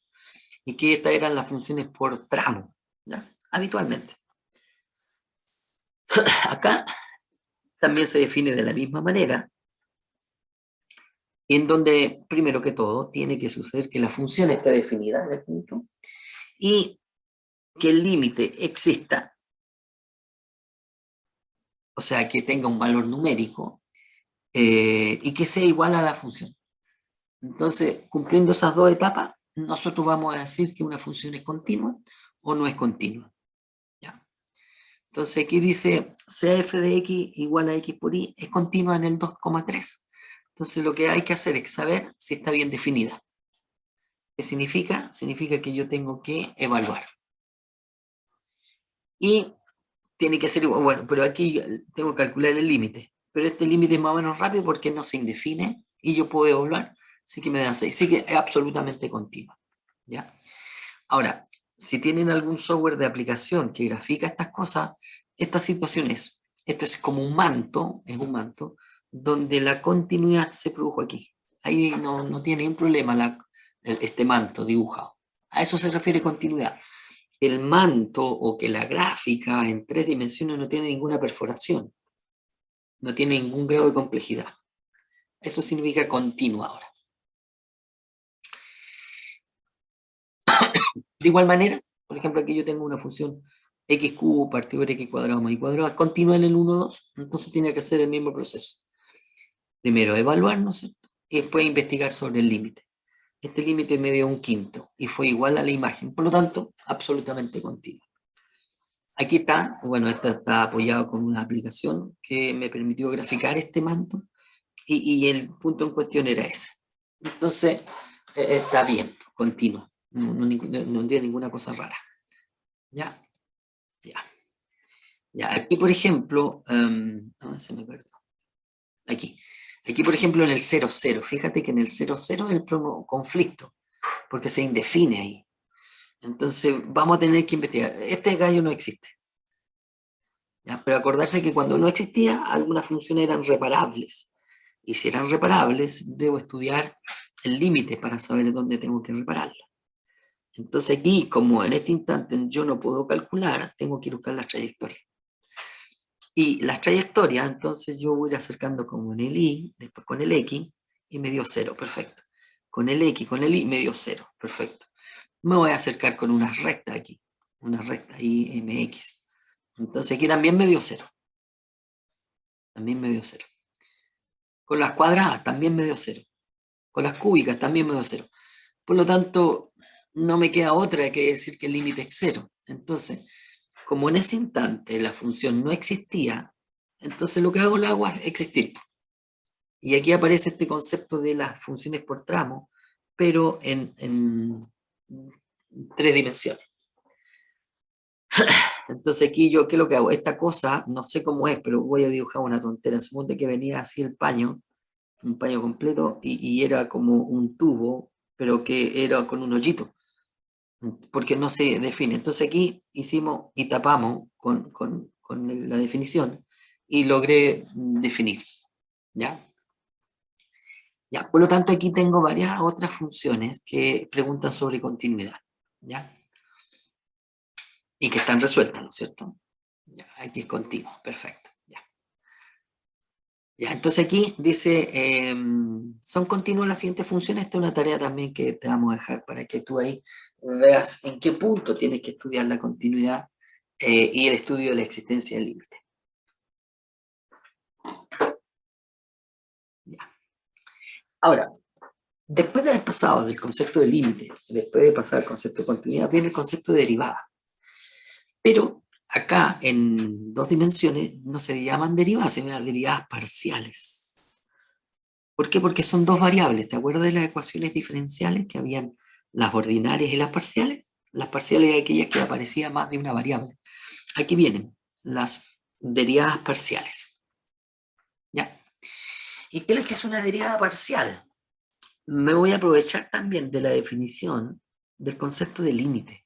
Y que estas eran las funciones por tramo, ¿ya? Habitualmente. Acá también se define de la misma manera, en donde, primero que todo, tiene que suceder que la función esté definida en el punto y que el límite exista, o sea, que tenga un valor numérico y que sea igual a la función. Entonces, cumpliendo esas dos etapas, nosotros vamos a decir que una función es continua o no es continua. ¿Ya? Entonces aquí dice CF de X igual a X por Y es continua en el 2,3. Entonces lo que hay que hacer es saber si está bien definida. ¿Qué significa? Significa que yo tengo que evaluar. Y tiene que ser igual, bueno, pero aquí tengo que calcular el límite. Pero este límite es más o menos rápido porque no se indefine y yo puedo evaluar, sí que me da 6. Sí que es absolutamente continua. ¿Ya? Ahora, si tienen algún software de aplicación que grafica estas cosas, esta situación es, esto es como un manto, es un manto, donde la continuidad se produjo aquí. Ahí no tiene ningún problema este manto dibujado. A eso se refiere continuidad. El manto o que la gráfica en 3 dimensiones no tiene ninguna perforación, no tiene ningún grado de complejidad. Eso significa continua ahora. De igual manera, por ejemplo, aquí yo tengo una función x cubo partido por x cuadrado más y cuadrado, es continua en el 1, 2, entonces tiene que hacer el mismo proceso. Primero evaluar, ¿no es cierto? Y después investigar sobre el límite. Este límite me dio un quinto y fue igual a la imagen, por lo tanto, absolutamente continua. Aquí está, bueno, esto está apoyado con una aplicación que me permitió graficar este manto y el punto en cuestión era ese. Entonces, está bien, continua, no tiene ninguna cosa rara. ¿Ya? Ya. Ya, aquí por ejemplo, se me perdió. Aquí. Aquí, por ejemplo, en el 00, fíjate que en el 00 es el conflicto, porque se indefine ahí. Entonces, vamos a tener que investigar. Este gallo no existe. ¿Ya? Pero acordarse que cuando no existía, algunas funciones eran reparables. Y si eran reparables, debo estudiar el límite para saber dónde tengo que repararla. Entonces aquí, como en este instante yo no puedo calcular, tengo que ir a buscar las trayectorias. Y las trayectorias, entonces yo voy a ir acercando como en el Y, después con el X, y me dio 0, perfecto. Con el X, con el Y, me dio 0, perfecto. Me voy a acercar con una recta aquí, una recta I, MX. Entonces aquí también me dio 0. También me dio 0. Con las cuadradas también me dio 0. Con las cúbicas también me dio 0. Por lo tanto, no me queda otra que decir que el límite es 0. Entonces, Como en ese instante la función no existía, entonces lo que hago la hago existir. Y aquí aparece este concepto de las funciones por tramo, pero en 3 dimensiones. Entonces aquí yo, ¿qué es lo que hago? Esta cosa, no sé cómo es, pero voy a dibujar una tontera. Suponte que venía así el paño, un paño completo, y era como un tubo, pero que era con un hoyito, porque no se define. Entonces aquí hicimos y tapamos con la definición y logré definir, ¿ya? Ya, por lo tanto aquí tengo varias otras funciones que preguntan sobre continuidad, ¿ya? Y que están resueltas, ¿no es cierto? Ya, aquí es continuo, perfecto. Ya. Ya, entonces aquí dice, son continuas las siguientes funciones. Esta es una tarea también que te vamos a dejar para que tú ahí veas en qué punto tienes que estudiar la continuidad y el estudio de la existencia del límite. Ya. Ahora, después de haber pasado del concepto de límite, después de pasar al concepto de continuidad, viene el concepto de derivada. Pero acá en 2 dimensiones no se llaman derivadas, se llaman derivadas parciales. ¿Por qué? Porque son 2 variables. ¿Te acuerdas de las ecuaciones diferenciales que habían las ordinarias y las parciales? Las parciales eran aquellas que aparecía más de una variable. Aquí vienen las derivadas parciales. ¿Ya? ¿Y qué es lo que es una derivada parcial? Me voy a aprovechar también de la definición del concepto de límite.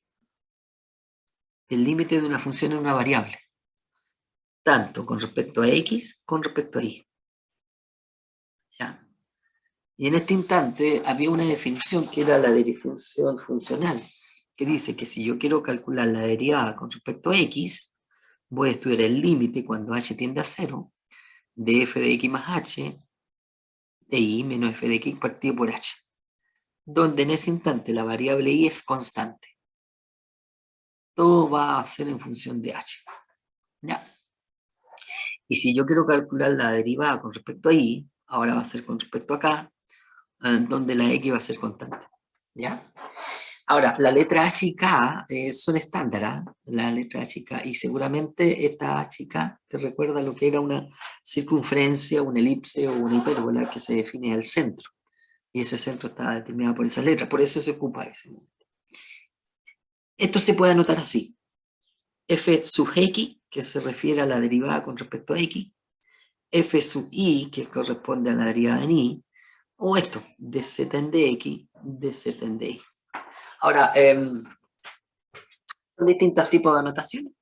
El límite de una función en una variable. Tanto con respecto a X, con respecto a Y. ¿Ya? Y en este instante había una definición que era la definición funcional, que dice que si yo quiero calcular la derivada con respecto a X, voy a estudiar el límite cuando h tiende a 0 de f de x más h de y menos f de x partido por h, donde en ese instante la variable y es constante. Todo va a ser en función de h. ¿Ya? Y si yo quiero calcular la derivada con respecto a y, ahora va a ser con respecto a k, donde la x va a ser constante. ¿Ya? Ahora, la letra H y K son estándar, ¿eh? La letra H y K, y seguramente esta H y K te recuerda lo que era una circunferencia, una elipse o una hipérbola que se define al centro. Y ese centro está determinado por esas letras, por eso se ocupa ese momento. Esto se puede anotar así. F sub x, que se refiere a la derivada con respecto a x, F sub y, que corresponde a la derivada en y, o esto, dz en dx, dz en dy. Ahora, son distintos tipos de anotaciones.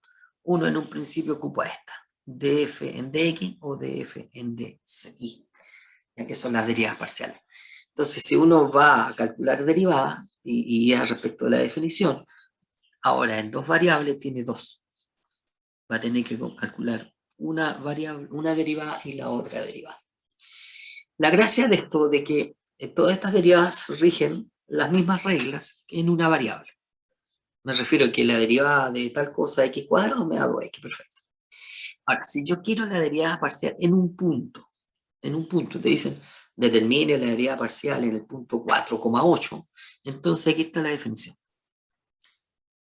Uno en un principio ocupa esta, df en dx o df en dy, ya que son las derivadas parciales. Entonces, si uno va a calcular derivadas, y es respecto de la definición, ahora en 2 variables tiene 2. Va a tener que calcular una variable, una derivada y la otra derivada. La gracia de esto, de que todas estas derivadas rigen las mismas reglas en una variable. Me refiero a que la derivada de tal cosa x cuadrado me da 2x, perfecto. Ahora, si yo quiero la derivada parcial en un punto, te dicen, determine la derivada parcial en el punto 4,8, entonces aquí está la definición.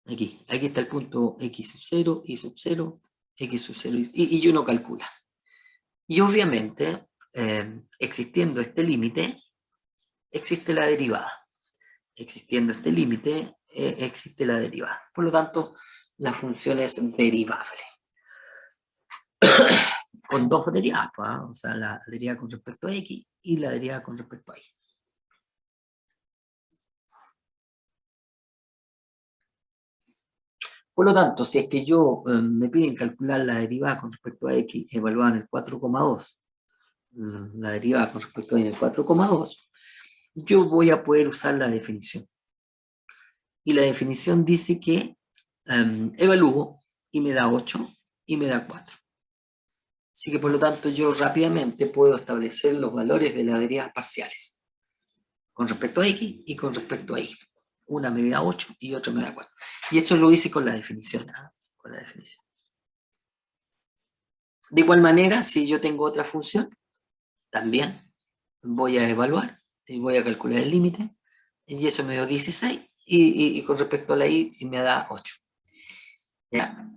Aquí está el punto x sub 0, y sub 0, x sub 0, y uno calcula. Y obviamente, existiendo este límite, existe la derivada. Existiendo este límite, existe la derivada. Por lo tanto, la función es derivable. Con 2 derivadas, ¿eh? O sea, la derivada con respecto a x y la derivada con respecto a y. Por lo tanto, si es que yo me piden calcular la derivada con respecto a x evaluada en el 4,2, la derivada con respecto a y en el 4,2, yo voy a poder usar la definición. Y la definición dice que evalúo y me da 8 y me da 4. Así que por lo tanto yo rápidamente puedo establecer los valores de las derivadas parciales con respecto a x y con respecto a y. Una me da 8 y otra me da 4. Y esto lo hice con la definición. ¿Ah? Con la definición. De igual manera, si yo tengo otra función, también voy a evaluar y voy a calcular el límite. Y eso me dio 16 y con respecto a la y me da 8. ¿Ya?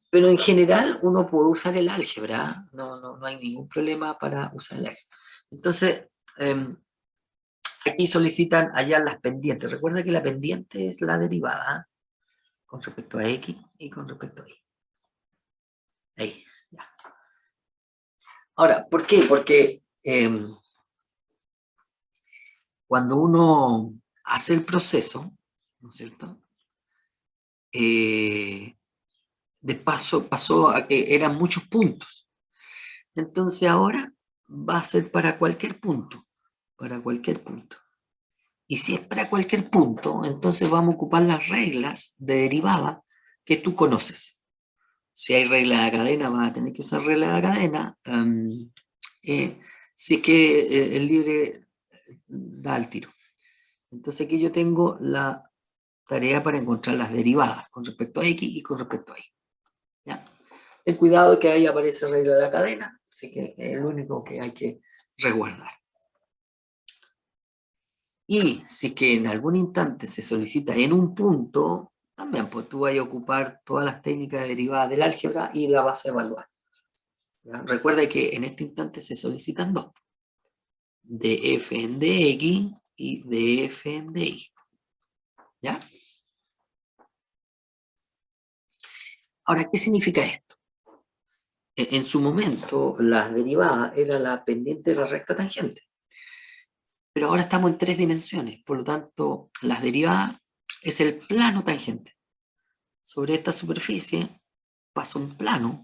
Pero en general uno puede usar el álgebra, no hay ningún problema para usar el álgebra. Entonces, aquí solicitan hallar las pendientes. Recuerda que la pendiente es la derivada con respecto a x y con respecto a y. Ahí, ya. Ahora, ¿por qué? Porque cuando uno hace el proceso, ¿no es cierto? De paso pasó a que eran muchos puntos. Entonces ahora va a ser para cualquier punto, para cualquier punto. Y si es para cualquier punto, entonces vamos a ocupar las reglas de derivada que tú conoces. Si hay regla de cadena, vas a tener que usar regla de cadena. Si es que el libre da el tiro. Entonces aquí yo tengo la tarea para encontrar las derivadas con respecto a x y con respecto a y. ¿Ya? Ten cuidado que ahí aparece regla de la cadena, así que es lo único que hay que resguardar. Y si que en algún instante se solicita en un punto, también pues tú vas a ocupar todas las técnicas derivadas del álgebra y la vas a evaluar. ¿Ya? Recuerda que en este instante se solicitan dos, de f en dx y de f en dy. ¿Ya? Ahora, ¿qué significa esto? En su momento, las derivadas era la pendiente de la recta tangente. Pero ahora estamos en tres dimensiones, por lo tanto, las derivadas es el plano tangente. Sobre esta superficie pasa un plano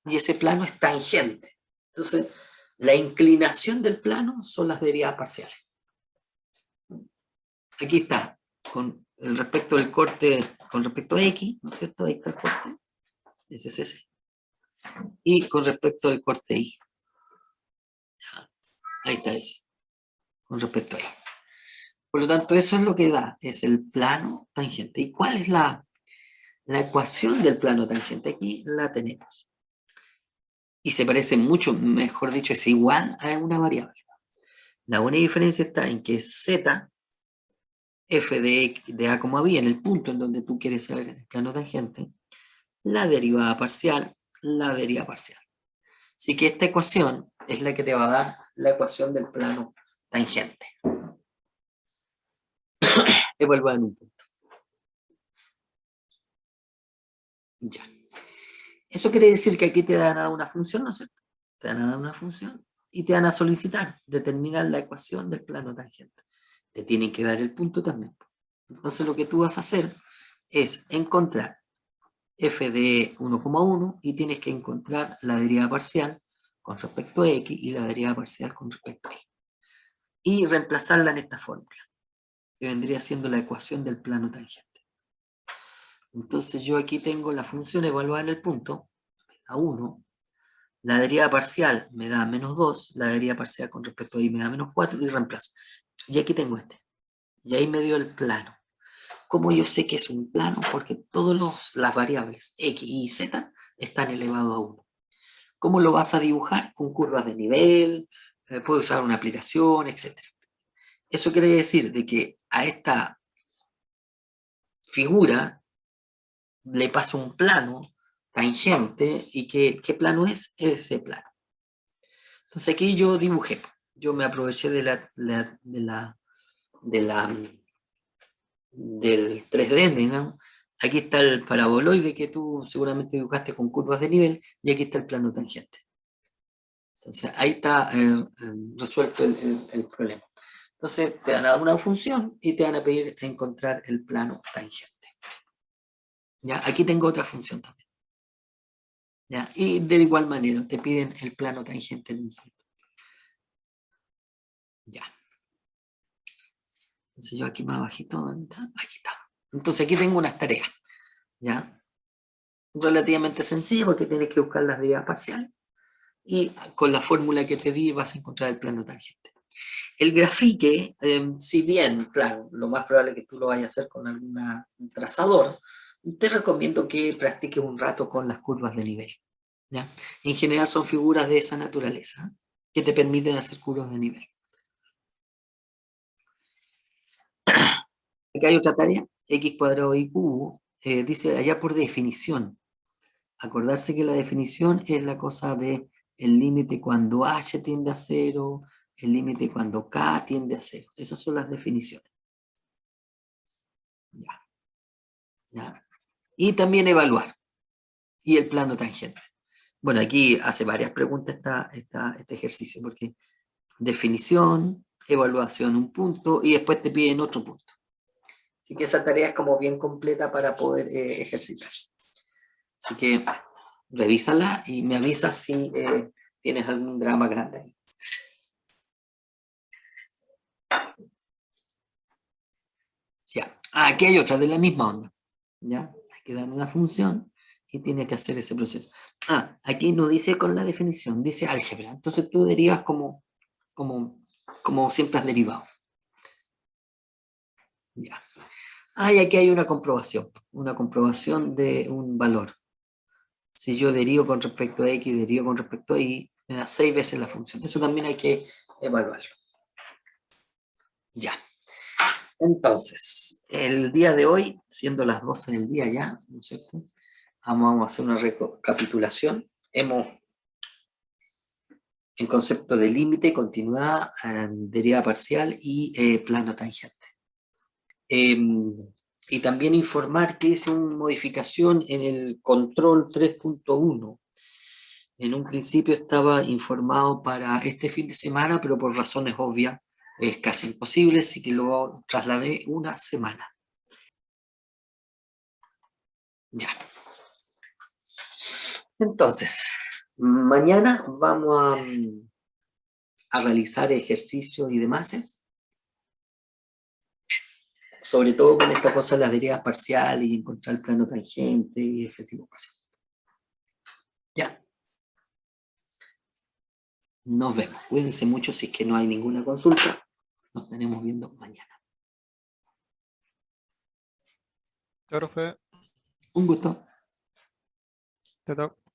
y ese plano es tangente. Entonces, la inclinación del plano son las derivadas parciales. Aquí está, con el respecto del corte, con respecto a x, ¿no es cierto? Ahí está el corte, ese es ese. Y con respecto al corte y. Ahí está ese, con respecto a y. Por lo tanto, eso es lo que da, es el plano tangente. ¿Y cuál es la ecuación del plano tangente? Aquí la tenemos. Y se parece mucho, mejor dicho, es igual a una variable. La única diferencia está en que z, f de a, b, en el punto en donde tú quieres saber el plano tangente, la derivada parcial, la derivada parcial. Así que esta ecuación es la que te va a dar la ecuación del plano tangente. Evaluada en un punto. Ya. Eso quiere decir que aquí te dan a dar una función, ¿no es cierto? Te van a dar una función y te van a solicitar determinar la ecuación del plano tangente. Te tienen que dar el punto también. Entonces lo que tú vas a hacer es encontrar f de 1,1 y tienes que encontrar la derivada parcial con respecto a x y la derivada parcial con respecto a y. Y reemplazarla en esta fórmula, que vendría siendo la ecuación del plano tangente. Entonces yo aquí tengo la función evaluada en el punto, a 1, la derivada parcial me da menos 2, la derivada parcial con respecto a y me da menos 4 y reemplazo. Y aquí tengo este. Y ahí me dio el plano. ¿Cómo yo sé que es un plano? Porque todas las variables x y z están elevados a 1. ¿Cómo lo vas a dibujar? Con curvas de nivel, puedes usar una aplicación, etc. Eso quiere decir de que a esta figura le paso un plano tangente y ¿qué plano es? Ese plano. Entonces aquí yo dibujé, yo me aproveché del 3D, ¿no? Aquí está el paraboloide que tú seguramente dibujaste con curvas de nivel y aquí está el plano tangente. Entonces ahí está resuelto el problema. Entonces te van a dar una función y te van a pedir encontrar el plano tangente. ¿Ya? Aquí tengo otra función también. ¿Ya? Y de igual manera te piden el plano tangente en un punto. Ya. Entonces yo aquí más abajito, ¿dónde está? Aquí está. Entonces aquí tengo unas tareas. ¿Ya? Relativamente sencilla porque tienes que buscar las derivadas parciales y con la fórmula que te di vas a encontrar el plano tangente. El grafique, si bien, claro, lo más probable es que tú lo vayas a hacer con algún trazador, te recomiendo que practiques un rato con las curvas de nivel. ¿Ya? En general son figuras de esa naturaleza que te permiten hacer curvas de nivel. Acá hay otra tarea, x cuadrado y cubo dice allá por definición. Acordarse que la definición es la cosa de el límite cuando h tiende a 0, el límite cuando k tiende a 0. Esas son las definiciones. Ya. ¿Ya? Y también evaluar. Y el plano tangente. Bueno, aquí hace varias preguntas este ejercicio, porque definición, evaluación, un punto, y después te piden otro punto. Así que esa tarea es como bien completa para poder ejercitar. Así que revísala y me avisas si tienes algún drama grande ahí. Ya. Aquí hay otra de la misma onda. ¿Ya? Hay que dar una función y tienes que hacer ese proceso. Aquí no dice con la definición, dice álgebra. Entonces tú derivas como siempre has derivado. Ya. Y aquí hay una comprobación de un valor. Si yo derivo con respecto a x, derivo con respecto a y, me da 6 veces la función. Eso también hay que evaluarlo. Ya. Entonces, el día de hoy, siendo las 12 del día ya, ¿no es cierto? Vamos a hacer una recapitulación. Hemos, en concepto de límite, continuada, derivada parcial y plano tangente. Y también informar que hice una modificación en el control 3.1. En un principio estaba informado para este fin de semana, pero por razones obvias es casi imposible, así que lo trasladé una semana. Ya. Entonces, mañana vamos a realizar ejercicios y demás, sobre todo con esta cosa de las derivas parciales y encontrar el plano tangente y ese tipo de cosas. Ya. Nos vemos. Cuídense mucho si es que no hay ninguna consulta. Nos estaremos viendo mañana. Chao, profe. Un gusto. Chao, chao.